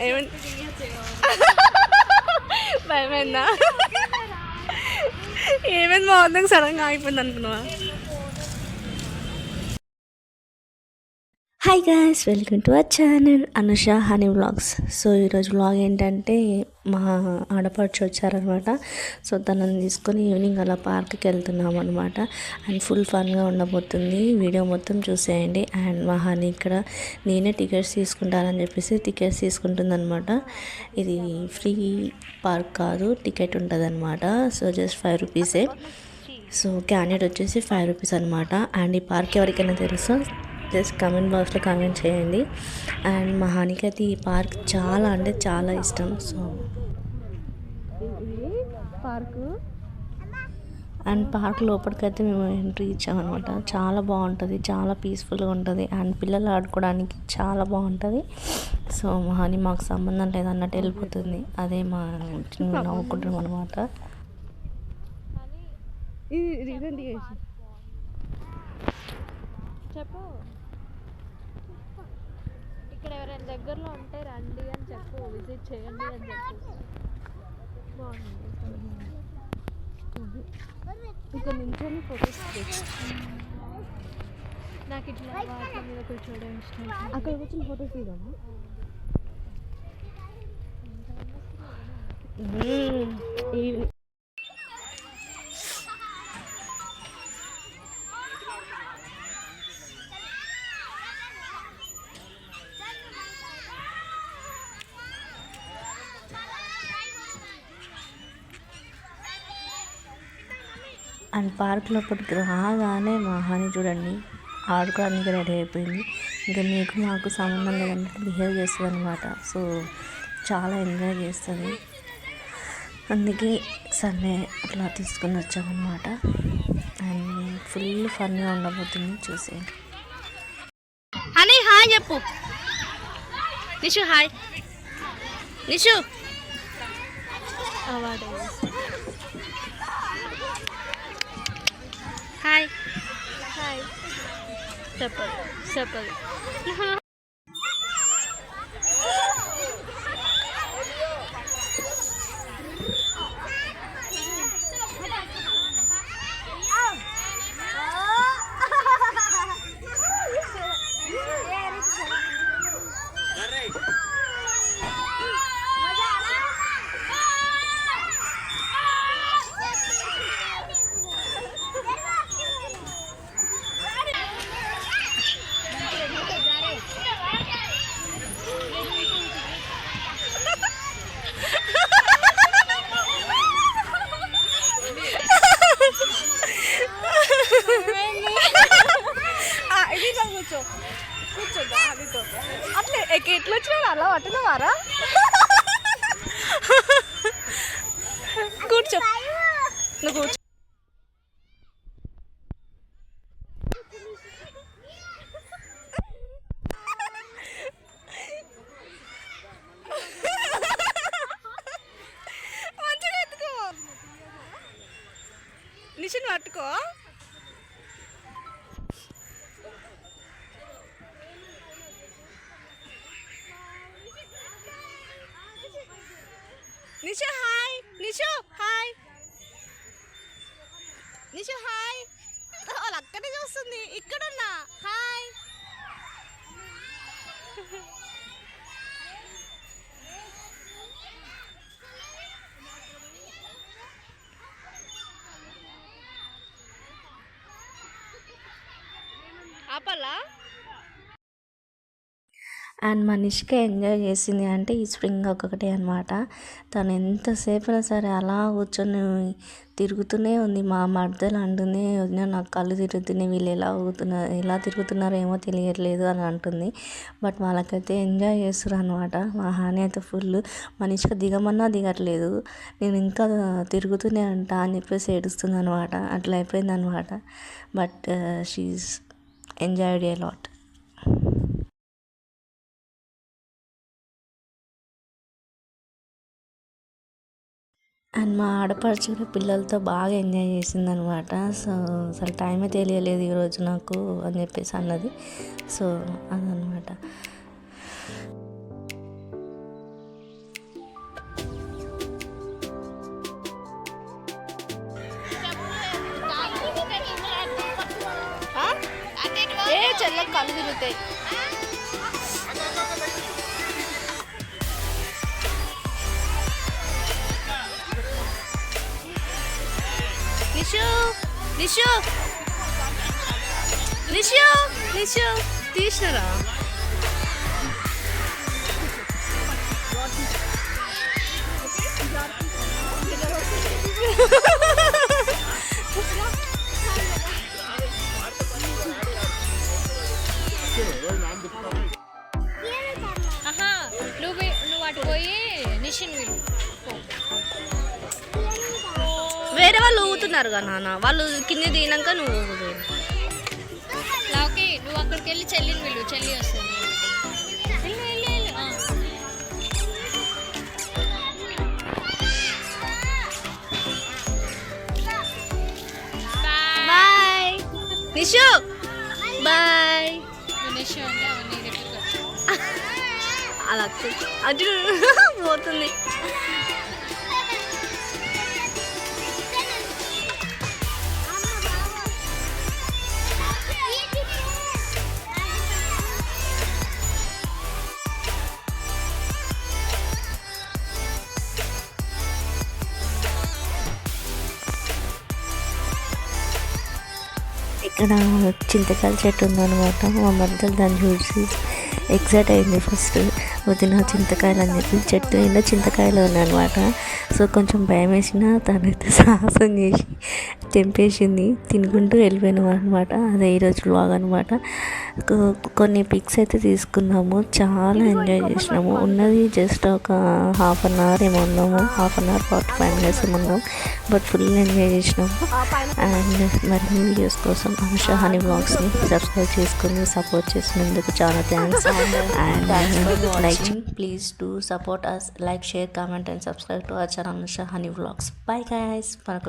ఏమైంది భయమైందా? ఏమైంది బాగుంది సడన్గా ఆగిపోయింది అనుకున్నావా? Hi guys, welcome to our channel Anusha honey vlogs. So ఈరోజు వ్లాగ్ ఏంటంటే మా ఆడపడుచు వచ్చారనమాట. సో తనని తీసుకొని ఈవినింగ్ అలా పార్క్కి వెళ్తున్నాం అనమాట. అండ్ ఫుల్ ఫన్గా ఉండబోతుంది, వీడియో మొత్తం చూసేయండి. అండ్ మా హనీ ఇక్కడ నేనే టికెట్స్ తీసుకుంటానని చెప్పేసి టికెట్స్ తీసుకుంటుందన్నమాట. ఇది ఫ్రీ పార్క్ కాదు, టికెట్ ఉంటుంది అనమాట. సో జస్ట్ 5 రూపీసే. సో క్యాండిడేట్ వచ్చేసి 5 రూపీస్ అనమాట. అండ్ ఈ పార్క్ ఎవరికైనా తెలుసో జస్ట్ కమెంట్ బాక్స్లో కామెంట్ చేయండి. అండ్ మా హానికి అయితే ఈ పార్క్ చాలా అంటే చాలా ఇష్టం. సో పార్కు అండ్ పార్క్ లోపలికైతే మేము ఎంట్రీ ఇచ్చామన్నమాట. చాలా బాగుంటుంది, చాలా పీస్ఫుల్గా ఉంటుంది. అండ్ పిల్లలు ఆడుకోవడానికి చాలా బాగుంటుంది. సో మా హాని మాకు సంబంధం లేదన్నట్టు వెళ్ళిపోతుంది. అదే మా నవ్వుకుంటున్నాం అనమాట. చెప్పు, ఇక్కడ ఎవరైనా దగ్గరలో ఉంటే రండి అని చెప్పు, విజిట్ చేయండి అని చెప్పు. బాగుంది. ఇక్కడ నుంచి ఫోటోస్ నాకు ఇట్లా వాటి మీద కూర్చోవడం ఇష్టం. అక్కడ కూర్చొని ఫోటోస్ తీద్దామా? అండ్ పార్క్ లోపలికి రాగానే మా హాని చూడండి ఆడుకోవడానికి రెడీ అయిపోయింది. ఇంకా మీకు మాకు సంబంధం లేదన్నట్టు బిహేవ్ చేస్తుంది అనమాట. సో చాలా ఎంజాయ్ చేస్తుంది. అందుకే సండే అట్లా తీసుకొని వచ్చామన్నమాట. అండ్ ఫుల్ ఫన్గా ఉండబోతుంది, చూసేయండి. హనీ హాయ్ చెప్పు. Nishu hi. Nishu hi hi చెప్పదు చెప్పదు. కూర్చోద్దా అదితో అట్లే ఎట్లా వచ్చినా అలా పట్టినవారా? కూర్చో, నువ్వు కూర్చో. మంచిగా ఎత్తుకో, నిషిని పట్టుకో. Nishu hi. Nishu hi. Nishu hi. వాళ్ళ అక్కడే చూస్తుంది, ఇక్కడున్నా. హాయ్. ఆపలా. అండ్ మనిషికి ఎంజాయ్ చేసింది అంటే ఈ స్ప్రింగ్ ఒక్కొక్కటే అనమాట. తను ఎంతసేపు సరే అలా కూర్చొని తిరుగుతూనే ఉంది. మా మధ్యలో అంటుంది, వదిన నాకు కళ్ళు తిరుగుతున్నాయి, వీళ్ళు ఎలా తిరుగుతున్నారో ఏమో తెలియట్లేదు అని అంటుంది. బట్ వాళ్ళకైతే ఎంజాయ్ చేస్తారు అనమాట. మా హాని అయితే ఫుల్ మనిషికి దిగమన్నా దిగట్లేదు, నేను ఇంకా తిరుగుతూనే ఉంటా అని చెప్పేసి ఏడుస్తుంది అనమాట. అట్లా అయిపోయింది అనమాట. But she is enjoyed a lot. And మా ఆడపడుచు కూడా పిల్లలతో బాగా ఎంజాయ్ చేసిందనమాట. సో అసలు టైమే తెలియలేదు ఈరోజు నాకు అని చెప్పేసి అన్నది. సో అదనమాట. ఏ చెల్లెకి కళ్ళు తిరుగుతాయి. నిషు నిషు నిషు నిషు తీసినరా? ఆహా నువ్వు అటు పోయి నిషిన్ వీళ్ళు వేరే వాళ్ళు ఊగుతున్నారు కదా నాన్న, వాళ్ళు కింద దిగినాక నువ్వు ఊగు. ఓకే నువ్వు అక్కడికి వెళ్ళి చెల్లిని వీళ్ళు, చెల్లి వస్తుంది. వెళ్ళు, వెళ్ళు, వెళ్ళు. Bye Nishu bye. నిషి అంటే అవన్నీ దగ్గరగా అలా అటు పోతుంది. ఇక్కడ చింతకాయల చెట్టు ఉందన్నమాట. మా మధ్యలో దాన్ని చూసి ఎగ్జైట్ అయింది. ఫస్ట్ వదిన చింతకాయలు అని చెప్పి చెట్టు నిండా చింతకాయలు ఉన్నాయన్నమాట. సో కొంచెం భయం వేసిన తనైతే సాహసం చేసి తెంపేసింది, తినుకుంటూ వెళ్ళిపోయినాం అనమాట. అదే ఈరోజు వ్లాగ్ అనమాట. కొన్ని పిక్స్ అయితే తీసుకున్నాము, చాలా ఎంజాయ్ చేసినాము. ఉన్నది జస్ట్ ఒక 1/2 అవర్ ఏమో ఉన్నాము, 1/2 అవర్ 45 minutes ఏమో ఉన్నాము. బట్ ఫుల్ ఎంజాయ్ చేసినాము. అండ్ మరిన్ని వీడియోస్ కోసం అనుష హనీ వ్లాగ్స్ని సబ్స్క్రైబ్ చేసుకుని సపోర్ట్ చేసినందుకు చాలా thanks. And like please do support us, like, share, comment and subscribe to our channel Anusha honey vlogs. Bye guys. మనకు